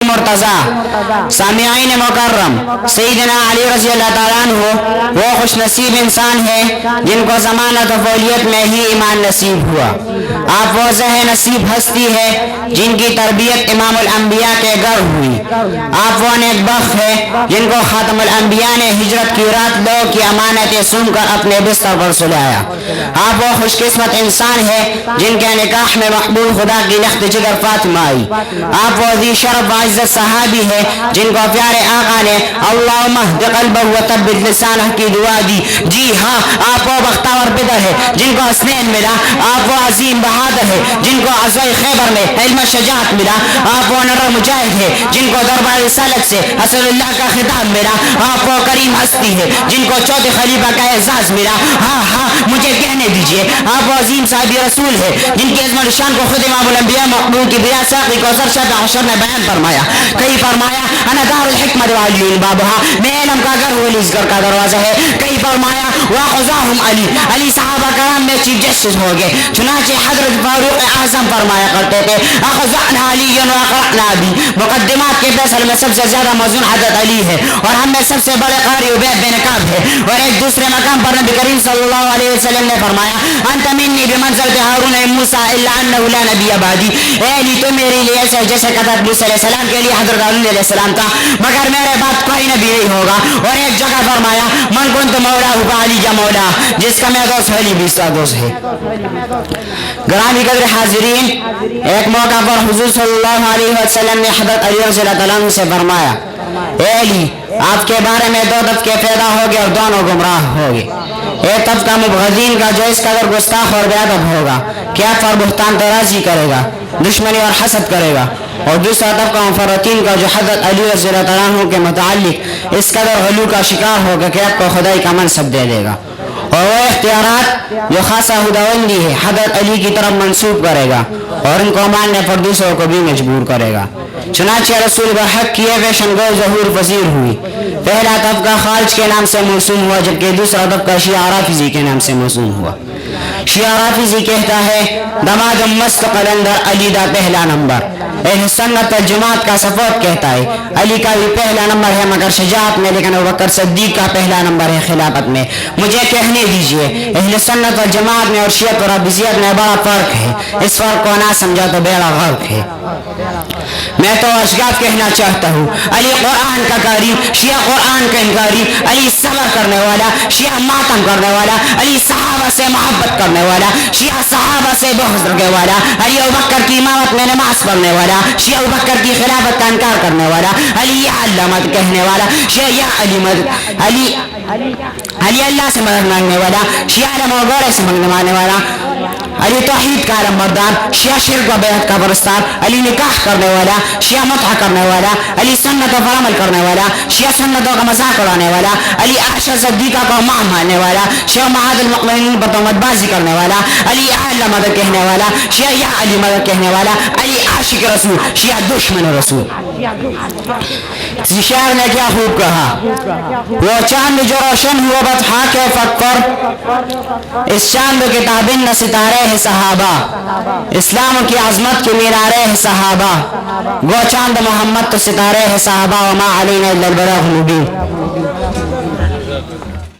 المرتضی سامعین مکرم سیدنا علی رضی اللہ تعالیٰ عنہ وہ خوش نصیب انسان ہے جن کو ضمانت و فولیت میں ہی ایمان نصیب ہوا. آپ وہ ذہ نصیب ہستی ہے جن کی تربیت امام الانبیاء کے گھر ہوئی. آپ وہ نیک بخت ہے جن کو خاتم الانبیاء نے ہجرت کی رات دو کی امانتیں سن کر اپنے بستر پر سلایا. آپ وہ خوش قسمت انسان ہے جن کے نکاح میں محبوب خدا کی لخت جگر فاطمہ آئی. آپ وہ ذی شرف و عزت صحابی ہے جن کو پیارے آقا نے اللہم اہد قلبہ و ثبت لسانہ کی دعا دی. جی ہاں آپ وہ بختاور بدر ہے جن کو حسنین ملا. آپ وہ عظیم بہادر ہے جن کو عزوہ خیبر میں علم شجاعت ملا. آپ وہ نر مجاہد ہے جن کو دربار رسالت سے حسن اللہ کا خطاب ملا. آپ وہ کریم ہستی ہے جن کو چوتھے خلیفہ کا اعزاز ملا. ہاں مجھے کہنے دیجئے آپ وہ عظیم صاحب رسول ہے جن کی عظمت شان کو خود امام الانبیاء مقبول کی بیا ساقی کوثر شب عشر نے بیان فرمایا. کئی فرمایا انا دار الحکمت وعلی بابہا میں علم کا گھر ولی ذکر کا دروازہ ہے. کئی فرمایا واخذاہم علی صحابہ کرام میں چیف جسٹس ہو گئے. چنانچہ حضرت فاروق اعظم فرمایا کرتے تھے اخذنا علی واقرأنا بھی. مقدمات کے فیصل میں سب سے زیادہ موزون حضرت علی ہے اور ہم میں سب سے بڑے قاری عبید بن کعب ہے. اور ایک دوسرے مقام پر نبی کریم صلی اللہ علیہ وسلم نے فرمایا انت منی بمنزلت ہارون موسیٰ الا انہ لا نبی بعدی. اے علی تو میرے لیے ایسے جیسے حضرت موسیٰ علیہ السلام کے لیے حضرت ہارون علیہ السلام تھا مگر میرے بعد کوئی نبی نہیں ہوگا. اور ایک جگہ فرمایا من کنت مولا فعلی کا مولا جس کا میں دوست علی بھی اس کا دوست ہے. گرامی قدر حاضرین ایک موقع پر حضور صلی اللہ علیہ وسلم نے حضرت علی رضی اللہ عنہ سے فرمایا اے علی آپ کے بارے میں دو طبقے پیدا ہو گئے اور دونوں گمراہ ہو گئے. ایک طبقہ مبغضین کا جو اس قدر گستاخ اور بے ادب ہوگا کہ آپ پر بہتان ترازی کرے گا دشمنی اور حسد کرے گا. اور دوسرا طبقہ مفرطین کا جو حضرت علی رضی اللہ عنہ کے متعلق اس قدر غلو کا شکار ہوگا کہ آپ کو خدائی کا منصب دے دے گا. اور وہ اختیارات جو خاصہ خداوندی ہے حضرت علی کی طرف منسوب کرے گا اور ان کو ماننے پر دوسروں کو بھی مجبور کرے گا. چنانچہ رسول برحق کیے ویشن گو ظہور پذیر ہوئی. پہلا طبقہ خارج کے نام سے موسوم ہوا جبکہ دوسرا طبقہ شیعہ رافضی کے نام سے موسوم ہوا. شیعہ رافضی کہتا ہے دماد مست قلندر علی دا پہلا نمبر. اہل سنت والجماعت کا سپورٹ کہتا ہے علی کا بھی پہلا نمبر ہے مگر شجاعت میں لیکن ابوبکر صدیق کا پہلا نمبر ہے خلافت میں. مجھے کہنے دیجئے اہل سنت والجماعت میں اور شیعت اور رافضیت میں بڑا فرق ہے. اس فرق کو نہ سمجھا تو بیڑا غرق ہے. میں تو اشگاف کہنا چاہتا ہوں علی قرآن کا قاری شیعہ قرآن کا انکاری. علی صبر کرنے والا شیعہ ماتم کرنے والا. علی صحابہ سے محبت کرنے والا شیعہ صحابہ سے بغض رکھنے والا. علی ابوبکر کی امامت میں نماز پڑھنے والا شیعہ ابوبکر کی خلافت کا انکار کرنے والا. علی یا اللہ مدد کہنے والا شیعہ یا علی مدد. علی اللہ سے مدد مانگنے والا شیعہ علم و غورے سے مانگنے والا. علی توحید کا علم مردان شیعہ شرک و بیعت کا پرستار. علی نکاح کرنے والا شیعہ متعہ کرنے والا. علی سنتوں پر عمل کرنے والا شیعہ سنتوں کا مذاق اڑانے والا. علی عائشہ صدیقہ کو ماں ماننے والا شیعہ معاذ المؤمنین پر تہمت بازی کرنے والا. علی اللہ مدد کہنے والا شیعہ یا علی مدد کہنے والا. علی عاشق رسول شیعہ دشمن رسول. شاعر نے کیا خوب کہا وہ چاند جو روشن ہوا بطحا کے فق پر اس چاند کی تابن نہ ستارے ہے صحابہ. اسلام کی عظمت کی مینارے ہے صحابہ. وہ چاند محمد تو ستارے ہے صحابہ وما علینا الا البلاغ المبین.